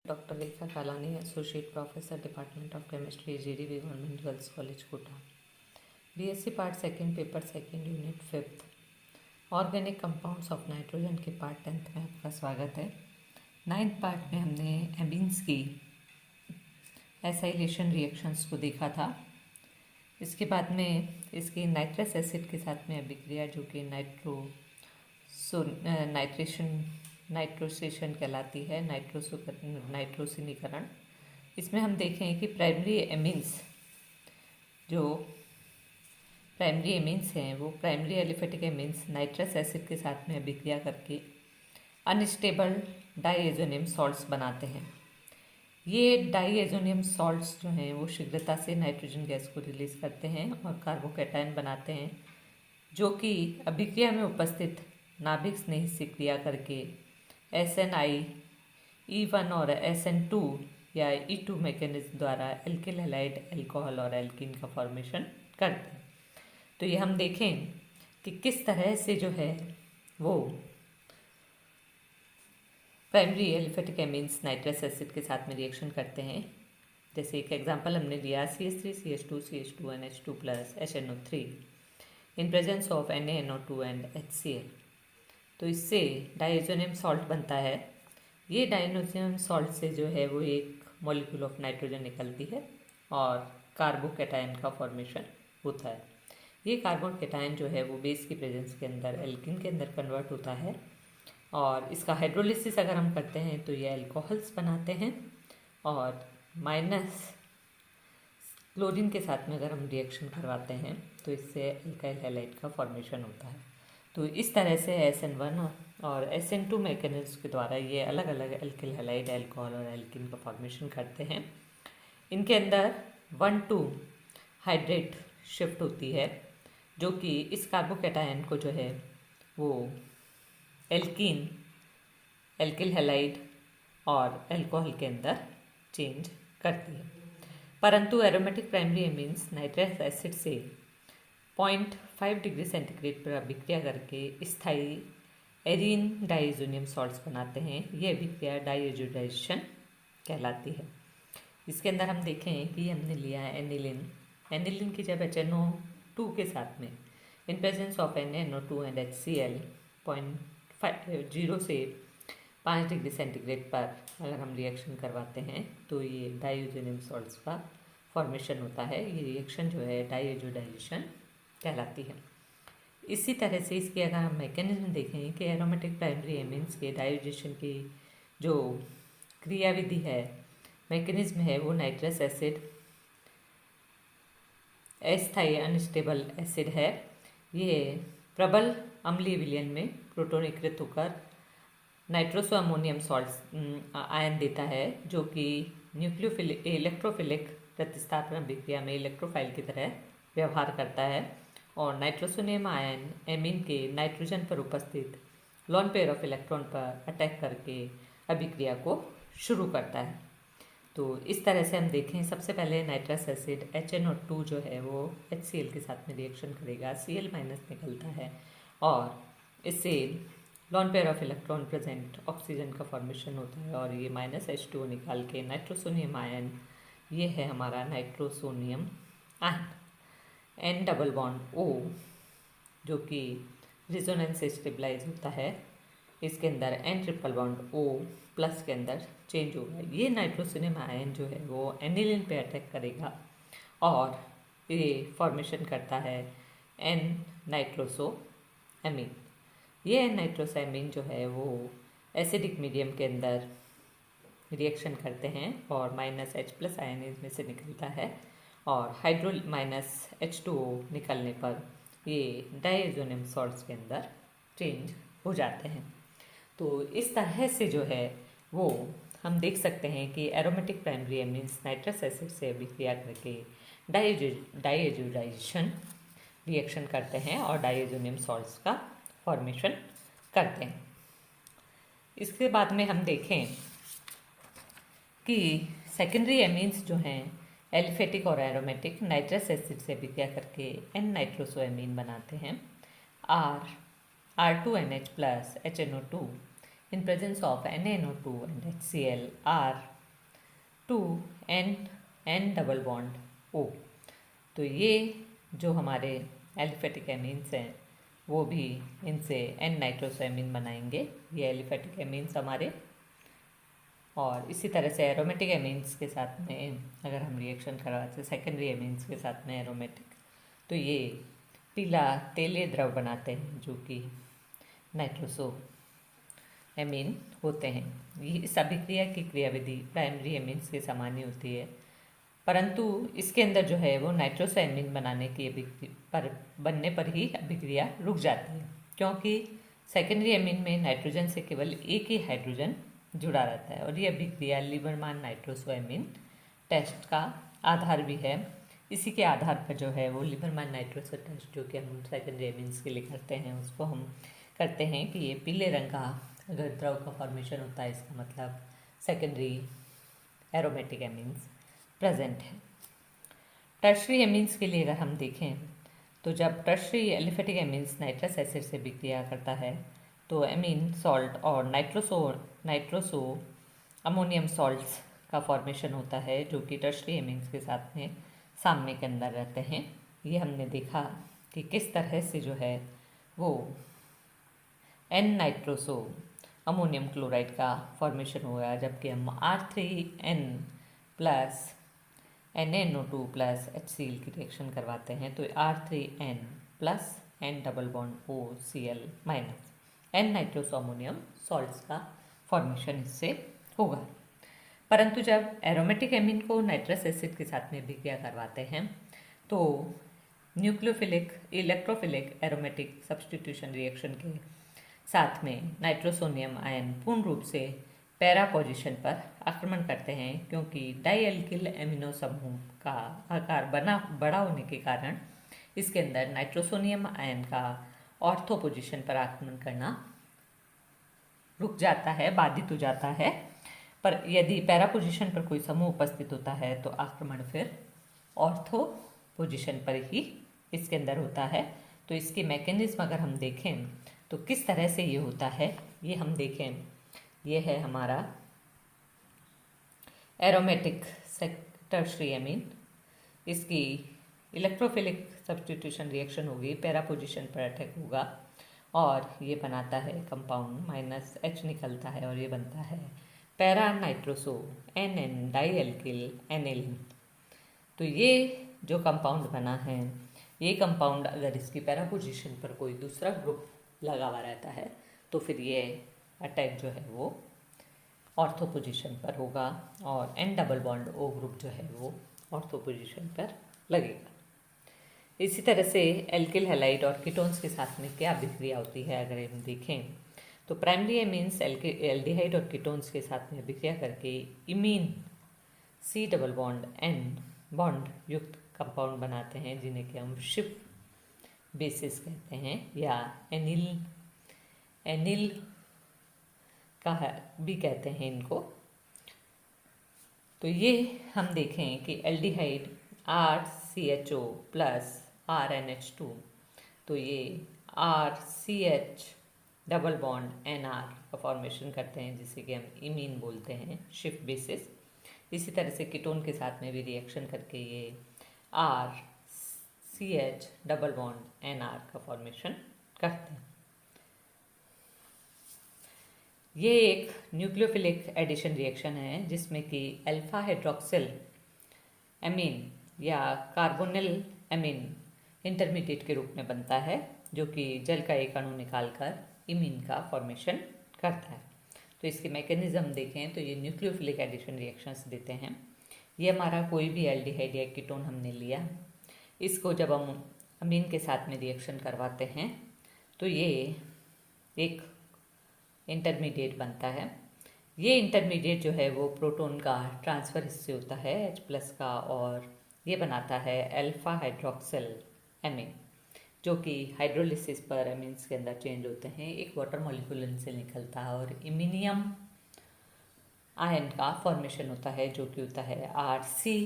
Dr. Rekha Kalani, Associate Professor, Department of Chemistry, GDV Government Girls College, Kota. BSc Part 2, Paper 2, Unit 5th. Organic compounds of nitrogen के part 10th में आपका स्वागत है। 9th part में हमने amines की acylation reactions को देखा था। इसके बाद में इसकी नाइट्रस एसिड के साथ में अभिक्रिया जो कि नाइट्रोसेशन कहलाती है, नाइट्रोसिनीकरण। इसमें हम देखें कि प्राइमरी एमीन्स हैं वो primary aliphatic amines nitrous acid के साथ में अभिक्रिया करके अनस्टेबल डाईएजोनियम सॉल्ट्स बनाते हैं। ये डाईएजोनियम सॉल्ट्स जो हैं वो शीघ्रता से नाइट्रोजन गैस को रिलीज करते हैं और कार्बोकैटायन बनाते हैं, जो कि अभिक्रिया में उपस्थित नाभिक स्नेही से क्रिया करके SNI-E1 और SN2 या E2 मैकेनिज्म द्वारा एल्किल हैलाइड एल्कोहल और एल्कीन का फॉर्मेशन करते हैं। तो ये हम देखें कि किस तरह से जो है वो primary aliphatic amines nitrous acid के साथ में रिएक्शन करते हैं। जैसे एक एग्जांपल हमने लिया CH3 CH2 CH2 NH2 plus HNO3 in presence of NaNO2 and HCl। तो इससे डाइएजोनियम सॉल्ट बनता है। ये डाइएजोनियम सॉल्ट से जो है वो एक मॉलिक्यूल ऑफ नाइट्रोजन निकलती है और कार्बोकैटायन का फॉर्मेशन होता है। ये कार्बोकैटायन जो है वो बेस की प्रेजेंस के अंदर एल्किन के अंदर कन्वर्ट होता है और इसका हाइड्रोलिसिस अगर हम करते हैं तो ये एल्कोहल्स बनाते हैं और माइनस क्लोरीन के साथ में अगर हम रिएक्शन करवाते हैं तो इससे एल्काइल हैलाइड का फॉर्मेशन होता है। तो इस तरह से SN1 और SN2 मैकेनिज्म के द्वारा ये अलग अलग एल्किल हैलाइड एल्कोहल और एल्किन का फॉर्मेशन करते हैं। इनके अंदर 1,2 हाइड्रेट शिफ्ट होती है, जो कि इस कार्बोकैटायन को जो है वो एल्किल हैलाइड और एल्कोहल के अंदर चेंज करती है। परंतु aromatic primary amines nitrous acid से 0.5 डिग्री सेंटीग्रेड पर अभिक्रिया करके स्थायी एरीन डाइएजोनियम सॉल्ट्स बनाते हैं। ये अभिक्रिया डाइएजोडाइजेशन कहलाती है। इसके अंदर हम देखें कि हमने लिया है एनिलिन की जब HNO2 के साथ में in presence of NaNO2 and HCl 0 से 5 डिग्री सेंटीग्रेड पर अगर हम रिएक्शन करवाते हैं तो ये डाइएजोनियम सॉल्ट्स का फॉर्मेशन होता है। ये रिएक्शन जो है डाइएजोडाइजेशन कहलाती है। इसी तरह से इसकी अगर हम मैकेनिज्म देखें कि एरोमेटिक प्राइमरी एमीन्स के डाइजेशन की जो क्रियाविधि है, मैकेनिज्म है, वो नाइट्रस एसिड अस्थायी अनस्टेबल एसिड है। ये प्रबल अम्लीय विलयन में प्रोटोनीकृत होकर नाइट्रोसो अमोनियम सॉल्ट आयन देता है, जो कि इलेक्ट्रोफिलिक प्रतिस्थापन अभिक्रिया में इलेक्ट्रोफाइल की तरह व्यवहार करता है और नाइट्रोसोनियम आयन एमीन के नाइट्रोजन पर उपस्थित लोन पेयर ऑफ इलेक्ट्रॉन पर अटैक करके अभिक्रिया को शुरू करता है। तो इस तरह से हम देखें, सबसे पहले नाइट्रस एसिड HNO2 जो है वो HCl के साथ में रिएक्शन करेगा, Cl- निकलता है और इससे lone pair of electron present oxygen का फॉर्मेशन होता है और ये -H2O निकाल के नाइट्रोसोनियम आयन, ये है हमारा nitrosonium ion. N double bond O जो कि रिजोनेंस से स्टेबलाइज होता है, इसके अंदर N triple bond O plus के अंदर चेंज होगा। ये नाइट्रोसोनियम आयन जो है वो एनिलिन पे अटैक करेगा और ये फॉर्मेशन करता है N नाइट्रोसो एमीन। ये N नाइट्रोसो एमीन जो है वो एसिडिक मीडियम के अंदर रिएक्शन करते हैं और -H+ आयन इसमें से निकलता है और -H2O निकलने पर ये डाइएजोनियम सॉल्ट्स के अंदर चेंज हो जाते हैं। तो इस तरह से जो है वो हम देख सकते हैं कि aromatic primary amines nitrous acid से अभिक्रिया करके डाइएजोडाइजेशन रिएक्शन करते हैं और डाइएजोनियम सॉल्ट्स का फॉर्मेशन करते हैं। इसके बाद में हम देखें कि सेकेंडरी एमीन्स जो हैं एलिफेटिक और एरोमेटिक नाइट्रस एसिड से अभिक्रिया करके N नाइट्रोसो एमीन बनाते हैं। R2NH+ HNO2 in presence of NaNO2 and HCl are to N N double bond O. तो ये जो हमारे एलिफेटिक एमीन्स हैं वो भी इनसे एन नाइट्रोसैमिन बनाएंगे, ये एलिफेटिक एमीन्स हमारे। और इसी तरह से एरोमेटिक एमीन्स के साथ में अगर हम रिएक्शन करवाते हैं सेकेंडरी एमीन्स के साथ में एरोमेटिक, तो ये पीला तेलीय द्रव बनाते हैं जो कि नाइट्रोसो एमीन होते हैं। ये इस अभिक्रिया की क्रियाविधि प्राइमरी एमीन्स के समान ही होती है, परंतु इसके अंदर जो है वो नाइट्रोसो एमीन बनाने की बनने पर ही अभिक्रिया रुक जाती है, क्योंकि सेकेंडरी एमीन में नाइट्रोजन से केवल एक ही हाइड्रोजन जुड़ा रहता है। और ये अभिक्रिया लीबरमान नाइट्रोसो एमीन टेस्ट का आधार भी है। इसी के आधार पर जो है वो लीबरमान नाइट्रोसो टेस्ट जो कि हम सेकेंडरी एमीन्स के लिए करते हैं, उसको हम करते हैं कि ये पीले रंग का अगर द्रव का फॉर्मेशन होता है, इसका मतलब सेकेंडरी एरोमेटिक एमीन्स प्रेजेंट है। टर्शरी एमीन्स के लिए अगर हम देखें तो जब tertiary aliphatic amines nitrous acid से विक्रिया करता है तो एमीन सॉल्ट और नाइट्रोसो अमोनियम सॉल्ट्स का फॉर्मेशन होता है जो कि टर्शरी एमीन्स के साथ में सामने के अंदर रहते हैं। ये हमने देखा कि किस तरह से जो है वो एन नाइट्रोसो अमोनियम क्लोराइड का फॉर्मेशन हुआ, जबकि हम R3N plus NaNO2 plus HCl की रिएक्शन करवाते हैं तो R3N plus N double bond OCl minus N nitroso ammonium salts का फॉर्मेशन इससे होगा। परंतु जब एरोमेटिक एमीन को नाइट्रस एसिड के साथ में विक्रिया करवाते हैं तो nucleophilic electrophilic aromatic substitution reaction के साथ में नाइट्रोसोनियम आयन पूर्ण रूप से पैरा पोजीशन पर आक्रमण करते हैं, क्योंकि डाईएल्किल एमिनो समूह का आकार बड़ा होने के कारण इसके अंदर नाइट्रोसोनियम आयन का ऑर्थो पोजीशन पर आक्रमण करना रुक जाता है, बाधित हो जाता है। पर यदि पैरा पोजीशन पर कोई समूह उपस्थित होता है तो आक्रमण फिर ऑर्थो पोजीशन पर ही इसके अंदर होता है। तो इसके मैकेनिज्म अगर हम देखें तो किस तरह से ये होता है, ये हम देखें। ये है हमारा एरोमेटिक टर्शरी एमीन, इसकी इलेक्ट्रोफिलिक सब्स्टिट्यूशन रिएक्शन होगी, पैरा पोजीशन पर अटैक होगा और ये बनाता है कंपाउंड -H निकलता है और ये बनता है पैरा नाइट्रोसो NN डाईएल्किल एनिलीन। तो ये जो कंपाउंड बना है, ये कंपाउंड अगर इसकी पैरा पोजीशन पर कोई दूसरा ग्रुप लगा हुआ रहता है तो फिर ये अटैक जो है वो ऑर्थो पोजीशन पर होगा और N double bond O group जो है वो ऑर्थो पोजीशन पर लगेगा। इसी तरह से एल्किल हैलाइड और कीटोन्स के साथ में क्या अभिक्रिया होती है अगर हम देखें तो प्राइमरी एमीन्स एल्डिहाइड और कीटोन्स के साथ में अभिक्रिया करके imine C double bond N bond युक्त कंपाउंड बनाते हैं, जिन्हें कि हम शिफ्ट बेसिस कहते हैं या एनिल का भी कहते हैं इनको। तो ये हम देखें कि एल्डिहाइड RCHO प्लस RNH2, तो ये RCH डबल बॉन्ड NR का फॉर्मेशन करते हैं जिसे कि हम इमीन बोलते हैं शिफ्ट बेसिस। इसी तरह से कीटोन के साथ में भी रिएक्शन करके ये RCH डबल बॉन्ड NR का फॉर्मेशन करते हैं। ये एक न्यूक्लियोफिलिक एडिशन रिएक्शन है जिसमें कि अल्फा हाइड्रोक्सिल एमीन या कार्बोनिल एमीन इंटरमीडिएट के रूप में बनता है, जो कि जल का एक अणु निकालकर इमीन का फॉर्मेशन करता है। तो इसके मैकेनिज्म देखें तो ये न्यूक्लियोफिलिक एडिशन रिएक्शंस देते हैं। ये हमारा कोई भी एल्डिहाइड या कीटोन हमने लिया, इसको जब हम अमीन के साथ में रिएक्शन करवाते हैं तो ये एक इंटरमीडिएट बनता है। ये इंटरमीडिएट जो है वो प्रोटॉन का ट्रांसफ़र इससे होता है H प्लस का, और ये बनाता है अल्फा हाइड्रोक्सिल एमीन, जो कि हाइड्रोलिसिस पर एमीन्स के अंदर चेंज होते हैं। एक वाटर मॉलिक्यूल इनसे निकलता है और इमिनियम आयन का फॉर्मेशन होता है, जो कि होता है RC।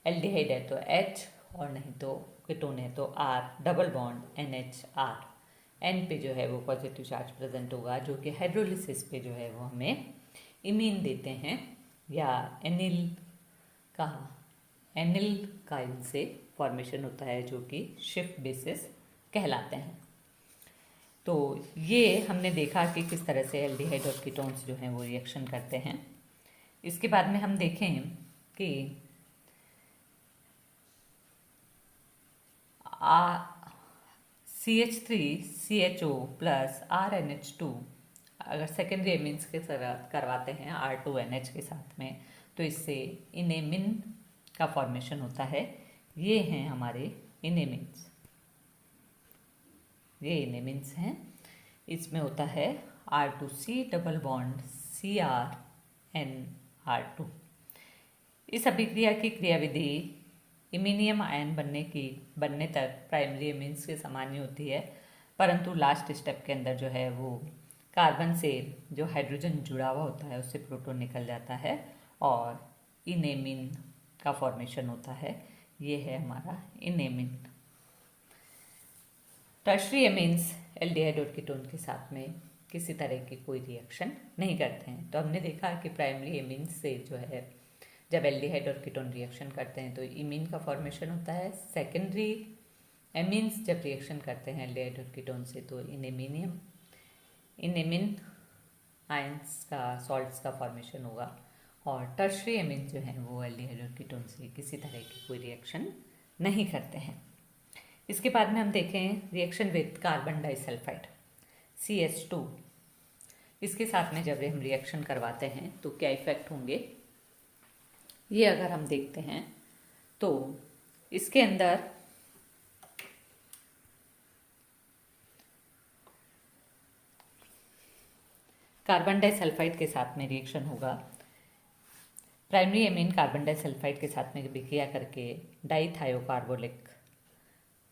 एल्डिहाइड है तो H और नहीं तो कीटोन है तो R double bond NHR। N पे जो है वो पॉजिटिव चार्ज प्रेजेंट होगा, जो कि हाइड्रोलिसिस पे जो है वो हमें इमीन देते हैं, या एनिल का एनिल काइल से फॉर्मेशन होता है, जो कि शिफ्ट बेसिस कहलाते हैं। तो ये हमने देखा कि किस तरह से एल्डिहाइड और कीटोन्स जो हैं वो रिएक्शन करते हैं। इसके बाद में हम देखें कि CH3CHO प्लस RNH2 अगर सेकेंडरी एमीन्स के साथ करवाते हैं R2NH के साथ में, तो इससे इनेमिन का फॉर्मेशन होता है। ये हैं हमारे इनेमिन्स, ये इनेमिन्स हैं। इसमें होता है R2C डबल बॉन्ड CrNR2। इस अभिक्रिया की क्रियाविधि इमीनियम आयन बनने तक प्राइमरी एमीन्स के समान ही होती है, परंतु लास्ट स्टेप के अंदर जो है वो कार्बन से जो हाइड्रोजन जुड़ा हुआ होता है उससे प्रोटॉन निकल जाता है और इनेमिन का फॉर्मेशन होता है। ये है हमारा इनेमिन। टर्शरी एमीन्स एल्डिहाइड और कीटोन के साथ में किसी तरह की कोई रिएक्शन नहीं करते हैं। तो हमने देखा कि प्राइमरी एमीन्स से जो है जब एल्डिहाइड और कीटोन रिएक्शन करते हैं तो इमीन का फॉर्मेशन होता है। सेकेंडरी एमीन्स जब रिएक्शन करते हैं एल्डिहाइड और कीटोन से तो इनेमिन आयंस का सॉल्ट्स का फॉर्मेशन होगा। और टर्शरी एमीन जो हैं वो एल्डिहाइड और कीटोन से किसी तरह की कोई रिएक्शन नहीं करते हैं। इसके बाद में हम देखें reaction with carbon disulphide CH2। इसके साथ में जब हम रिएक्शन करवाते हैं तो क्या इफेक्ट होंगे, ये अगर हम देखते हैं तो इसके अंदर कार्बन डाइसल्फाइड के साथ में रिएक्शन होगा। प्राइमरी एमीन कार्बन डाइसल्फाइड के साथ में विक्रिया करके डाइथायोकार्बोलिक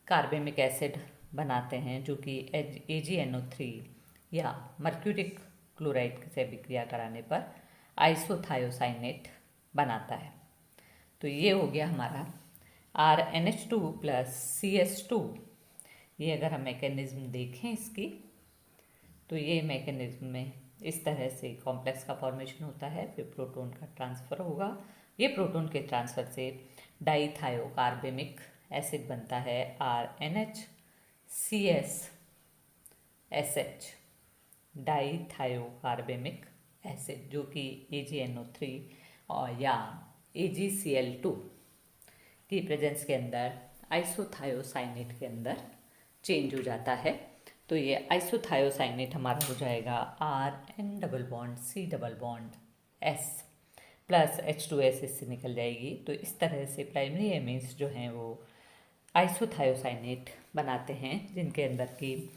कार्बेमिक एसिड बनाते हैं, जो कि AgNO3 या मर्क्यूरिक क्लोराइड से विक्रिया कराने पर आइसोथायोसाइनेट बनाता है। तो ये हो गया हमारा RNH2 प्लस CH2। ये अगर हम मैकेनिज्म देखें इसकी, तो ये मैकेनिज्म में इस तरह से कॉम्प्लेक्स का फॉर्मेशन होता है, फिर प्रोटॉन का ट्रांसफ़र होगा। ये प्रोटॉन के ट्रांसफ़र से डाइथायोकार्बेमिक एसिड बनता है RNHCSSH डाइथायोकार्बेमिक एसिड, जो कि AgNO3 और या AgCl2 की प्रेजेंस के अंदर आइसोथायोसाइनेट के अंदर चेंज हो जाता है। तो ये आइसोथायोसाइनेट हमारा हो जाएगा RN double bond C double bond S plus H2S इससे निकल जाएगी। तो इस तरह से प्राइमरी एमीन्स जो हैं वो आइसोथायोसाइनेट बनाते हैं, जिनके अंदर की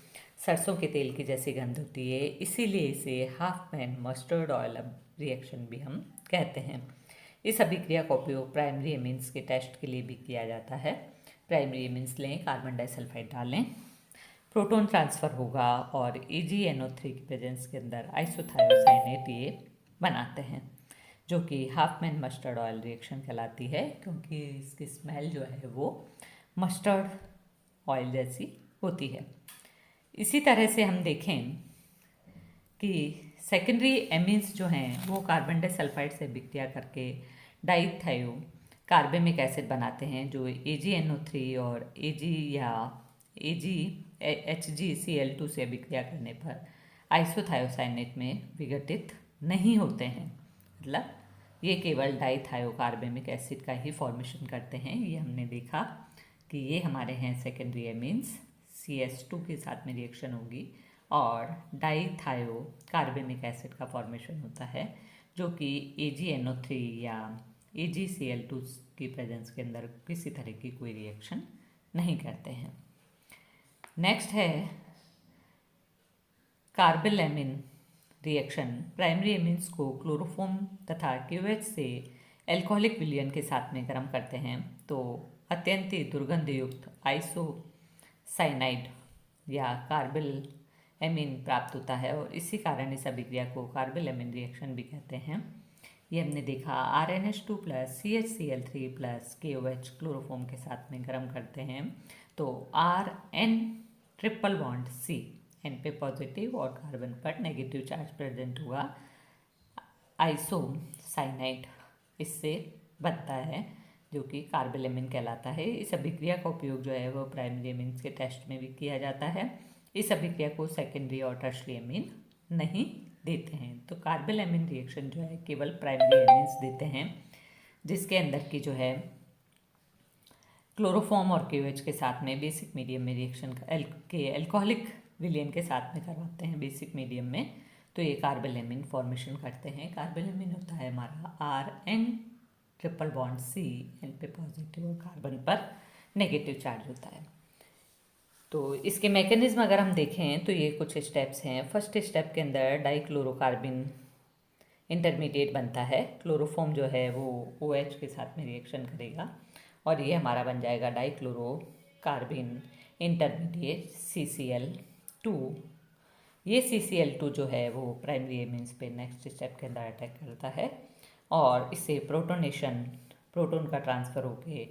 सरसों के तेल की जैसी गंध होती है। इसीलिए इसे half pan mustard oil reaction भी हम कहते हैं। इस अभिक्रिया का उपयोग प्राइमरी एमीन्स के टेस्ट के लिए भी किया जाता है। प्राइमरी एमीन्स लें, कार्बन डाइसल्फाइड डालें, प्रोटॉन ट्रांसफ़र होगा और AgNO3 की प्रेजेंस के अंदर आइसोथायोसाइनेट ये बनाते हैं, जो कि half man mustard oil reaction कहलाती है, क्योंकि इसकी स्मेल जो है वो मस्टर्ड ऑयल जैसी होती है। इसी तरह से हम देखें कि सेकेंडरी एमीन्स जो हैं वो कार्बन डाइसल्फाइड से विक्रिया करके डाइथायो कार्बेमिक एसिड बनाते हैं, जो AgNO3 और HgCl2 से विक्रिया करने पर आइसोथायोसाइनेट में विघटित नहीं होते हैं। मतलब ये केवल डाइथायोकार्बेमिक एसिड का ही फॉर्मेशन करते हैं। ये हमने देखा कि ये हमारे हैं सेकेंडरी एमीन्स। CH2 के साथ में रिएक्शन होगी और डाइथायो कार्बेमिक एसिड का फॉर्मेशन होता है, जो कि AgNO3 या AgCl2 की प्रेजेंस के अंदर किसी तरह की कोई रिएक्शन नहीं करते हैं। नेक्स्ट है कार्बेलैमिन रिएक्शन। प्राइमरी एमीन्स को क्लोरोफॉर्म तथा KOH से एल्कोहलिक विलयन के साथ में गर्म करते हैं तो अत्यंत ही दुर्गंध युक्त आइसोसाइनाइड या कार्बेल एमीन प्राप्त होता है और इसी कारण इस अभिक्रिया को कार्बेलैमिन रिएक्शन भी कहते हैं। ये हमने देखा RNH2 plus CHCl3 plus KOH chloroform के साथ में गर्म करते हैं तो RN triple bond C N पे पॉजिटिव और कार्बन पर नेगेटिव चार्ज प्रेजेंट हुआ। आइसोसाइनाइड इससे बनता है, जो कि कार्बेलेमिन कहलाता है। इस अभिक्रिया का उपयोग जो है वो प्राइमरी एमीन्स के टेस्ट में भी किया जाता है। इस अभिक्रिया को सेकेंडरी और टर्शरी एमीन नहीं देते हैं। तो कार्बेलेमिन रिएक्शन जो है केवल प्राइमरी एमीन्स देते हैं, जिसके अंदर की जो है क्लोरोफॉर्म और KOH के साथ में बेसिक मीडियम में रिएक्शन के अल्कोहलिक विलयन के साथ में करवाते हैं बेसिक मीडियम में, तो ये कार्बेलेमिन फॉर्मेशन करते हैं। कार्बेलेमिन होता है हमारा RN triple bond C N पे पॉजिटिव और कार्बन पर नेगेटिव चार्ज होता है। तो इसके मैकेनिज्म अगर हम देखें तो ये कुछ स्टेप्स हैं। फर्स्ट स्टेप के अंदर डाइक्लोरोकार्बिन इंटरमीडिएट बनता है। क्लोरोफॉर्म जो है वो OH के साथ में रिएक्शन करेगा और ये हमारा बन जाएगा डाइक्लोरोकार्बिन इंटरमीडिएट CCl2। ये CCl2 जो है वो प्राइमरी एमीन्स पे नेक्स्ट स्टेप के अंदर अटैक करता है और इससे प्रोटोन का ट्रांसफ़र होके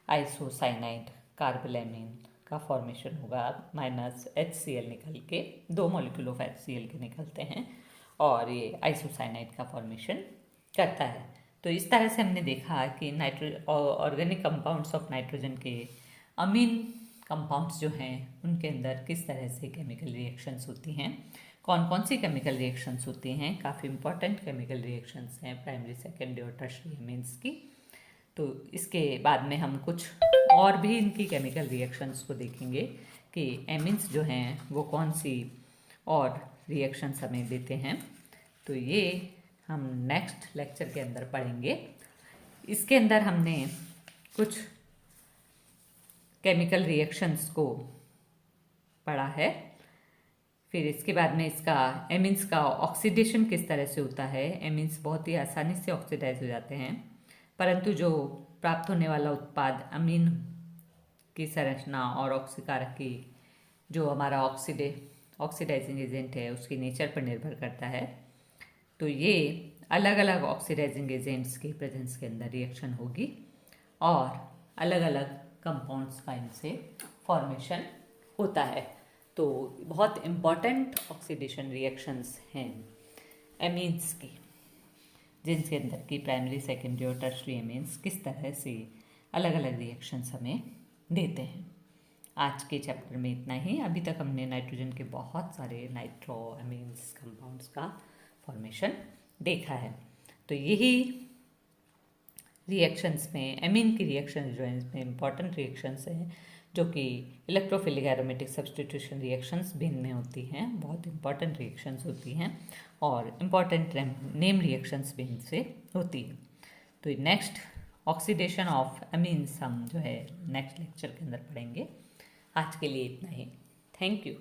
आइसोसाइनाइड कार्बेलेमिन का फॉर्मेशन होगा। -HCl निकल के 2 मॉलिक्यूल ऑफ HCl के निकलते हैं और ये आइसोसाइनाइड का फॉर्मेशन करता है। तो इस तरह से हमने देखा कि ऑर्गेनिक कंपाउंड्स ऑफ नाइट्रोजन के अमीन कंपाउंड्स जो हैं उनके अंदर किस तरह से केमिकल रिएक्शंस होती हैं, कौन कौन सी केमिकल रिएक्शंस होती हैं। काफ़ी इंपॉर्टेंट केमिकल रिएक्शंस हैं प्राइमरी सेकेंडरी और टर्शरी एमीन्स की। तो इसके बाद में हम कुछ और भी इनकी केमिकल रिएक्शंस को देखेंगे कि एमीन्स जो हैं वो कौन सी और रिएक्शंस हमें देते हैं। तो ये हम नेक्स्ट लेक्चर के अंदर पढ़ेंगे। इसके अंदर हमने कुछ केमिकल रिएक्शंस को पढ़ा है। फिर इसके बाद में इसका एमीन्स का ऑक्सीडेशन किस तरह से होता है। एमीन्स बहुत ही आसानी से ऑक्सीडाइज हो जाते हैं, परंतु जो प्राप्त होने वाला उत्पाद अमीन की संरचना और ऑक्सीकारक की जो हमारा ऑक्सीडाइजिंग एजेंट है उसकी नेचर पर निर्भर करता है। तो ये अलग अलग ऑक्सीडाइजिंग एजेंट्स की प्रेजेंस के अंदर रिएक्शन होगी और अलग अलग कंपाउंड्स का इनसे फॉर्मेशन होता है। तो बहुत इम्पॉर्टेंट ऑक्सीडेशन रिएक्शंस हैं एमीन्स की, जिनके अंदर की प्राइमरी सेकेंडरी और टर्शरी एमीन्स किस तरह से अलग अलग रिएक्शंस हमें देते हैं। आज के चैप्टर में इतना ही। अभी तक हमने नाइट्रोजन के बहुत सारे नाइट्रो एमीन्स कंपाउंड्स का फॉर्मेशन देखा है। तो यही रिएक्शंस में एमीन की रिएक्शंस जो हैं इसमें इंपॉर्टेंट रिएक्शंस हैं, जो कि इलेक्ट्रोफिलिक एरोमेटिक सब्स्टिट्यूशन रिएक्शंस भी इनमें होती हैं, बहुत इंपॉर्टेंट रिएक्शंस होती हैं और इम्पॉर्टेंट नेम रिएक्शंस भी इनसे होती हैं। तो नेक्स्ट ऑक्सीडेशन ऑफ एमीन्स हम जो है नेक्स्ट लेक्चर के अंदर पढ़ेंगे। आज के लिए इतना ही। Thank you.